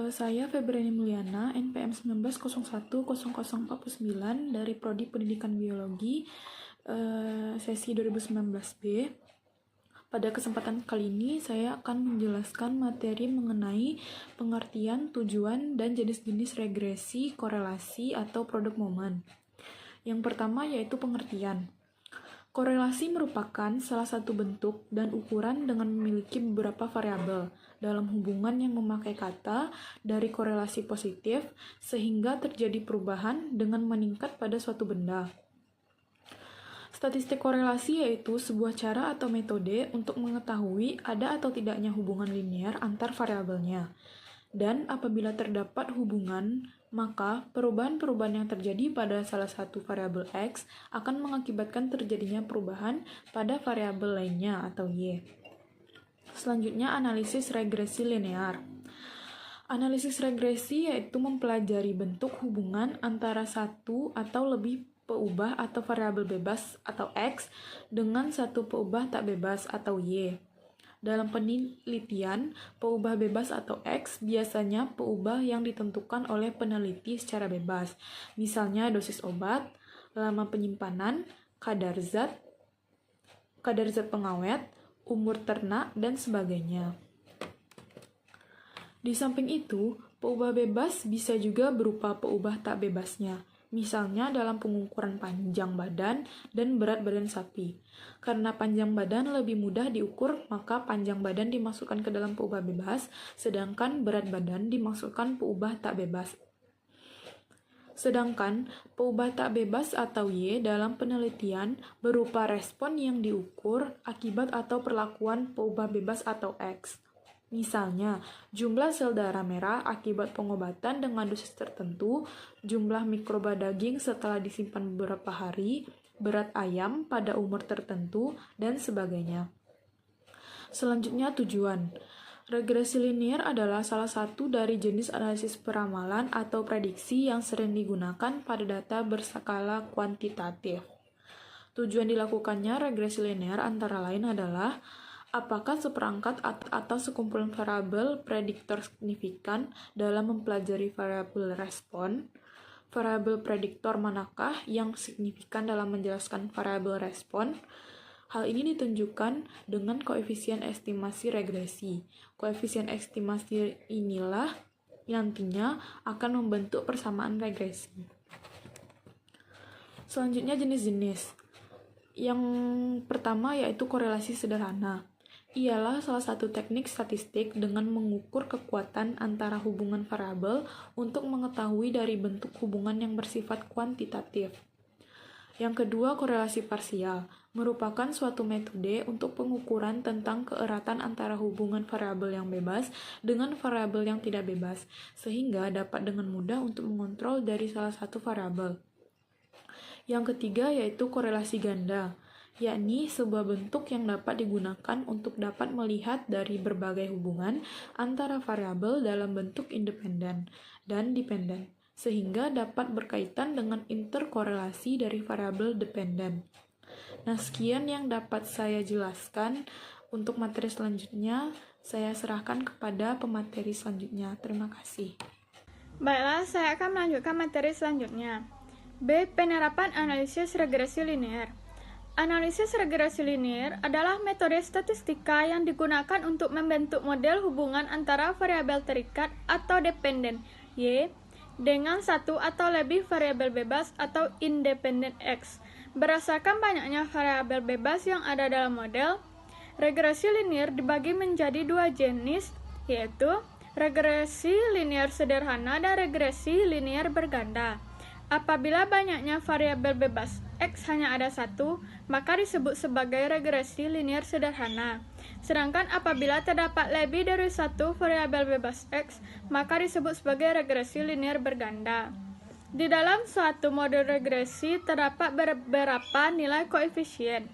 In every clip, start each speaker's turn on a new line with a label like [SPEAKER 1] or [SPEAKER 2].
[SPEAKER 1] Saya Febriani Mulyana, NPM 19010049 dari Prodi Pendidikan Biologi, sesi 2019B. Pada kesempatan kali ini, saya akan menjelaskan materi mengenai pengertian, tujuan, dan jenis-jenis regresi, korelasi, atau produk momen. Yang pertama yaitu pengertian. Korelasi merupakan salah satu bentuk dan ukuran dengan memiliki beberapa variabel dalam hubungan yang memakai kata dari korelasi positif sehingga terjadi perubahan dengan meningkat pada suatu benda. Statistik korelasi yaitu sebuah cara atau metode untuk mengetahui ada atau tidaknya hubungan linear antar variabelnya. Dan apabila terdapat hubungan, maka perubahan-perubahan yang terjadi pada salah satu variabel X akan mengakibatkan terjadinya perubahan pada variabel lainnya atau Y. Selanjutnya, analisis regresi linear. Analisis regresi yaitu mempelajari bentuk hubungan antara satu atau lebih peubah atau variabel bebas atau X dengan satu peubah tak bebas atau Y. Dalam penelitian, peubah bebas atau X biasanya peubah yang ditentukan oleh peneliti secara bebas, misalnya dosis obat, lama penyimpanan, kadar zat pengawet, umur ternak, dan sebagainya. Di samping itu, peubah bebas bisa juga berupa peubah tak bebasnya, misalnya dalam pengukuran panjang badan dan berat badan sapi. Karena panjang badan lebih mudah diukur, maka panjang badan dimasukkan ke dalam peubah bebas, sedangkan berat badan dimasukkan peubah tak bebas. Sedangkan peubah tak bebas atau Y dalam penelitian berupa respon yang diukur akibat atau perlakuan peubah bebas atau X. Misalnya, jumlah sel darah merah akibat pengobatan dengan dosis tertentu, jumlah mikroba daging setelah disimpan beberapa hari, berat ayam pada umur tertentu, dan sebagainya. Selanjutnya, tujuan. Regresi linear adalah salah satu dari jenis analisis peramalan atau prediksi yang sering digunakan pada data berskala kuantitatif. Tujuan dilakukannya regresi linear antara lain adalah apakah seperangkat atau sekumpulan variabel prediktor signifikan dalam mempelajari variabel respon? Variabel prediktor manakah yang signifikan dalam menjelaskan variabel respon? Hal ini ditunjukkan dengan koefisien estimasi regresi. Koefisien estimasi inilah nantinya akan membentuk persamaan regresi. Selanjutnya jenis-jenis. Yang pertama yaitu korelasi sederhana. Ialah salah satu teknik statistik dengan mengukur kekuatan antara hubungan variabel untuk mengetahui dari bentuk hubungan yang bersifat kuantitatif. Yang kedua, korelasi parsial, merupakan suatu metode untuk pengukuran tentang keeratan antara hubungan variabel yang bebas dengan variabel yang tidak bebas, sehingga dapat dengan mudah untuk mengontrol dari salah satu variabel. Yang ketiga yaitu korelasi ganda, yakni sebuah bentuk yang dapat digunakan untuk dapat melihat dari berbagai hubungan antara variabel dalam bentuk independen dan dependen, sehingga dapat berkaitan dengan interkorelasi dari variabel dependen. Nah, sekian yang dapat saya jelaskan. Untuk materi selanjutnya, saya serahkan kepada pemateri selanjutnya. Terima kasih.
[SPEAKER 2] Baiklah, saya akan melanjutkan materi selanjutnya. B. Penerapan analisis regresi linear. Analisis regresi linear adalah metode statistika yang digunakan untuk membentuk model hubungan antara variabel terikat atau dependen Y dengan satu atau lebih variabel bebas atau independen X. Berdasarkan banyaknya variabel bebas yang ada dalam model, regresi linear dibagi menjadi dua jenis, yaitu regresi linear sederhana dan regresi linear berganda. Apabila banyaknya variabel bebas X hanya ada satu, maka disebut sebagai regresi linear sederhana. Sedangkan apabila terdapat lebih dari satu variabel bebas X, maka disebut sebagai regresi linear berganda. Di dalam suatu model regresi terdapat beberapa nilai koefisien.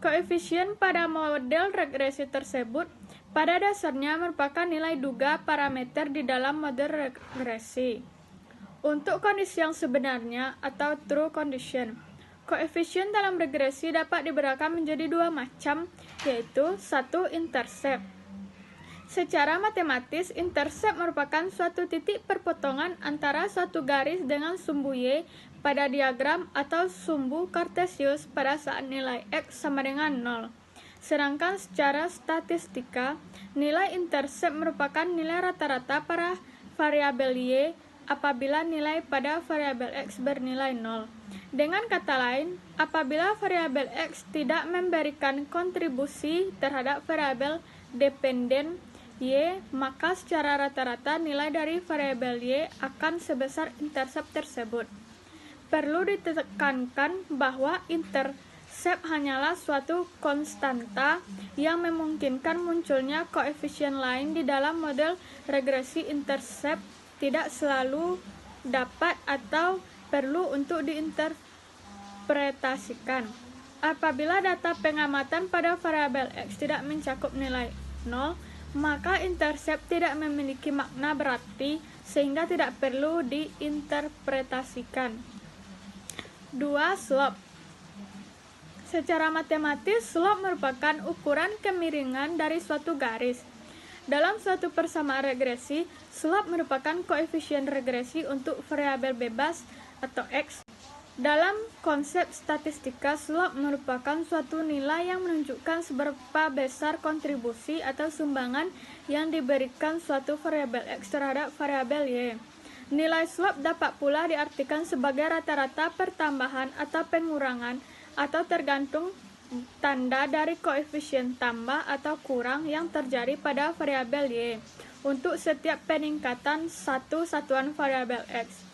[SPEAKER 2] Koefisien pada model regresi tersebut pada dasarnya merupakan nilai duga parameter di dalam model regresi. Untuk kondisi yang sebenarnya atau true condition, koefisien dalam regresi dapat dibedakan menjadi dua macam, yaitu satu intercept. Secara matematis, intercept merupakan suatu titik perpotongan antara suatu garis dengan sumbu Y pada diagram atau sumbu Cartesius pada saat nilai X sama dengan 0. Sedangkan secara statistika, nilai intercept merupakan nilai rata-rata pada variabel Y apabila nilai pada variabel X bernilai 0. Dengan kata lain, apabila variabel X tidak memberikan kontribusi terhadap variabel dependen Y, maka secara rata-rata nilai dari variabel Y akan sebesar intercept tersebut. Perlu ditekankan bahwa intercept hanyalah suatu konstanta yang memungkinkan munculnya koefisien lain di dalam model regresi. Intercept tidak selalu dapat atau perlu untuk diinterpretasikan. Apabila data pengamatan pada variabel X tidak mencakup nilai 0, maka intercept tidak memiliki makna berarti sehingga tidak perlu diinterpretasikan. 2. Slope. Secara matematis, slope merupakan ukuran kemiringan dari suatu garis. Dalam suatu persamaan regresi, slope merupakan koefisien regresi untuk variabel bebas atau X. Dalam konsep statistika, slope merupakan suatu nilai yang menunjukkan seberapa besar kontribusi atau sumbangan yang diberikan suatu variabel X terhadap variabel Y. Nilai slope dapat pula diartikan sebagai rata-rata pertambahan atau pengurangan atau tergantung tanda dari koefisien tambah atau kurang yang terjadi pada variabel Y untuk setiap peningkatan satu satuan variabel X.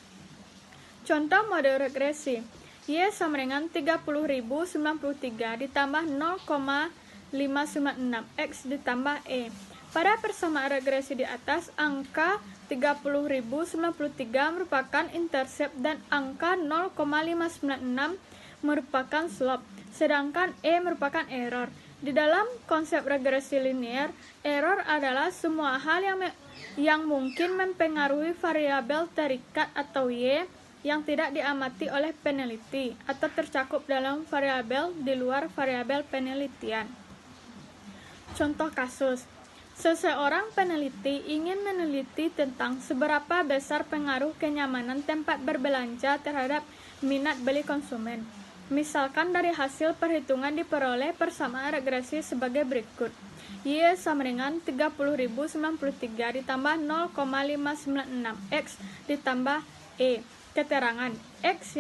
[SPEAKER 2] Contoh model regresi, Y sama dengan 30.093 ditambah 0,596 X ditambah E. Pada persamaan regresi di atas, angka 30.093 merupakan intercept dan angka 0,596 merupakan slope, sedangkan E merupakan error. Di dalam konsep regresi linear, error adalah semua hal yang mungkin mempengaruhi variabel terikat atau Y yang tidak diamati oleh peneliti atau tercakup dalam variabel di luar variabel penelitian. Contoh kasus, seseorang peneliti ingin meneliti tentang seberapa besar pengaruh kenyamanan tempat berbelanja terhadap minat beli konsumen. Misalkan dari hasil perhitungan diperoleh persamaan regresi sebagai berikut. Y sama dengan 30.093 ditambah 0,596 X ditambah E. Keterangan, X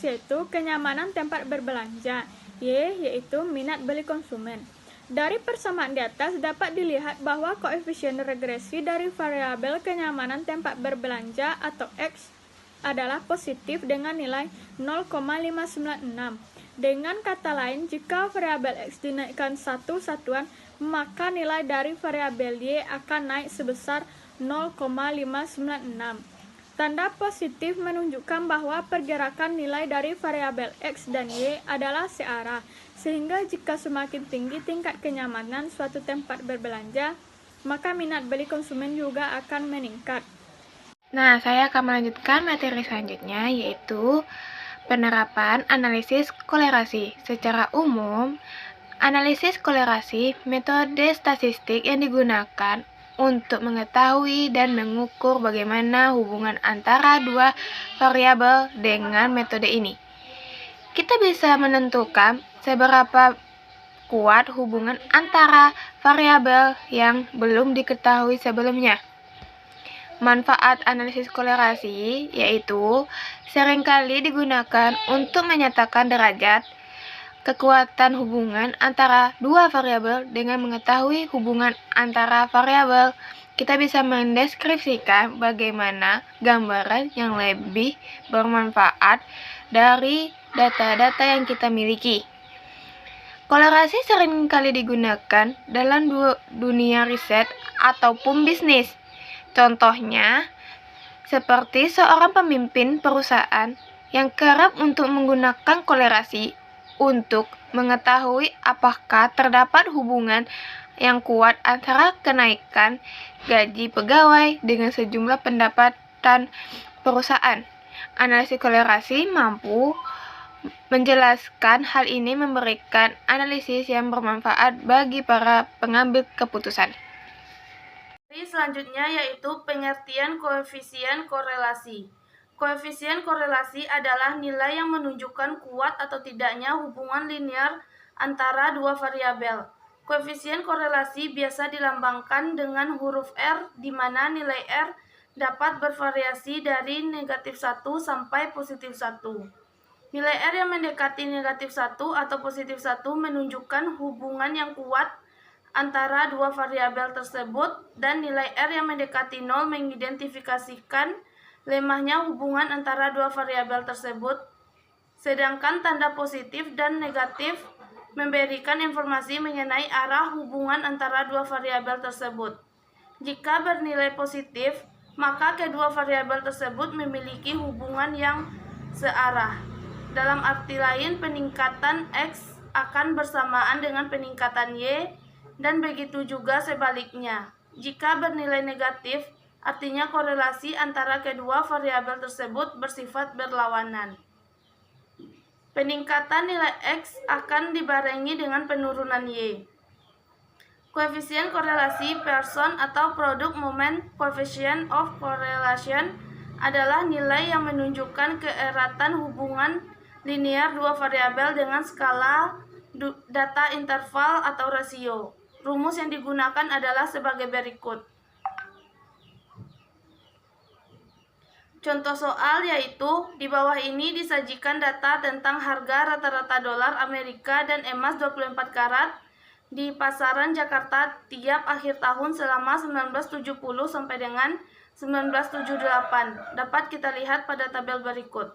[SPEAKER 2] yaitu kenyamanan tempat berbelanja, Y yaitu minat beli konsumen. Dari persamaan di atas dapat dilihat bahwa koefisien regresi dari variabel kenyamanan tempat berbelanja atau X adalah positif dengan nilai 0,596. Dengan kata lain, jika variabel X dinaikkan satu satuan, maka nilai dari variabel Y akan naik sebesar 0,596. Tanda positif menunjukkan bahwa pergerakan nilai dari variabel X dan Y adalah searah, sehingga jika semakin tinggi tingkat kenyamanan suatu tempat berbelanja, maka minat beli konsumen juga akan meningkat.
[SPEAKER 3] Nah, saya akan melanjutkan materi selanjutnya, yaitu penerapan analisis kolerasi. Secara umum, analisis kolerasi metode statistik yang digunakan untuk mengetahui dan mengukur bagaimana hubungan antara dua variabel dengan metode ini. Kita bisa menentukan seberapa kuat hubungan antara variabel yang belum diketahui sebelumnya. Manfaat analisis kolerasi yaitu seringkali digunakan untuk menyatakan derajat kekuatan hubungan antara dua variabel. Dengan mengetahui hubungan antara variabel, kita bisa mendeskripsikan bagaimana gambaran yang lebih bermanfaat dari data-data yang kita miliki. Kolerasi seringkali digunakan dalam dunia riset ataupun bisnis. Contohnya, seperti seorang pemimpin perusahaan yang kerap untuk menggunakan kolerasi untuk mengetahui apakah terdapat hubungan yang kuat antara kenaikan gaji pegawai dengan sejumlah pendapatan perusahaan. Analisis kolerasi mampu menjelaskan hal ini, memberikan analisis yang bermanfaat bagi para pengambil keputusan.
[SPEAKER 4] Selanjutnya yaitu pengertian koefisien korelasi. Koefisien korelasi adalah nilai yang menunjukkan kuat atau tidaknya hubungan linear antara dua variabel. Koefisien korelasi biasa dilambangkan dengan huruf R, di mana nilai R dapat bervariasi dari -1 sampai +1. Nilai R yang mendekati -1 atau +1 menunjukkan hubungan yang kuat antara dua variabel tersebut, dan nilai R yang mendekati 0 mengidentifikasikan lemahnya hubungan antara dua variabel tersebut, sedangkan tanda positif dan negatif memberikan informasi mengenai arah hubungan antara dua variabel tersebut. Jika bernilai positif, maka kedua variabel tersebut memiliki hubungan yang searah. Dalam arti lain, peningkatan X akan bersamaan dengan peningkatan Y, dan begitu juga sebaliknya. Jika bernilai negatif, artinya korelasi antara kedua variabel tersebut bersifat berlawanan. Peningkatan nilai X akan dibarengi dengan penurunan Y. Koefisien korelasi Pearson atau produk moment coefficient of correlation adalah nilai yang menunjukkan keeratan hubungan linear dua variabel dengan skala data interval atau rasio. Rumus yang digunakan adalah sebagai berikut. Contoh soal yaitu, di bawah ini disajikan data tentang harga rata-rata dolar Amerika dan emas 24 karat di pasaran Jakarta tiap akhir tahun selama 1970 sampai dengan 1978. Dapat kita lihat pada tabel berikut.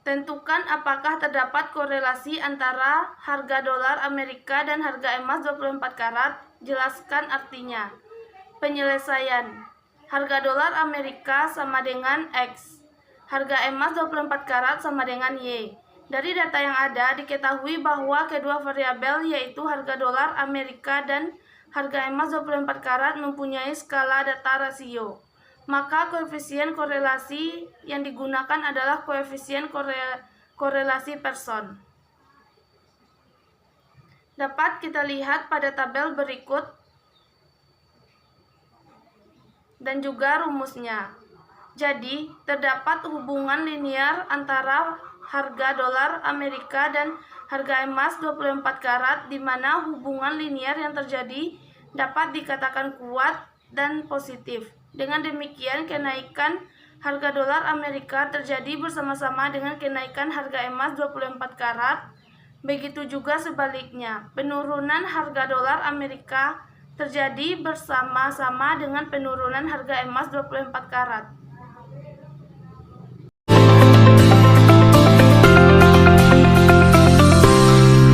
[SPEAKER 4] Tentukan apakah terdapat korelasi antara harga dolar Amerika dan harga emas 24 karat. Jelaskan artinya. Penyelesaian. Harga dolar Amerika sama dengan X. Harga emas 24 karat sama dengan Y. Dari data yang ada, diketahui bahwa kedua variabel yaitu harga dolar Amerika dan harga emas 24 karat mempunyai skala data rasio. Maka koefisien korelasi yang digunakan adalah koefisien korelasi Pearson. Dapat kita lihat pada tabel berikut dan juga rumusnya. Jadi, terdapat hubungan linear antara harga dolar Amerika dan harga emas 24 karat, di mana hubungan linear yang terjadi dapat dikatakan kuat dan positif. Dengan demikian, kenaikan harga dolar Amerika terjadi bersama-sama dengan kenaikan harga emas 24 karat. Begitu juga sebaliknya, penurunan harga dolar Amerika terjadi bersama-sama dengan penurunan harga emas 24 karat.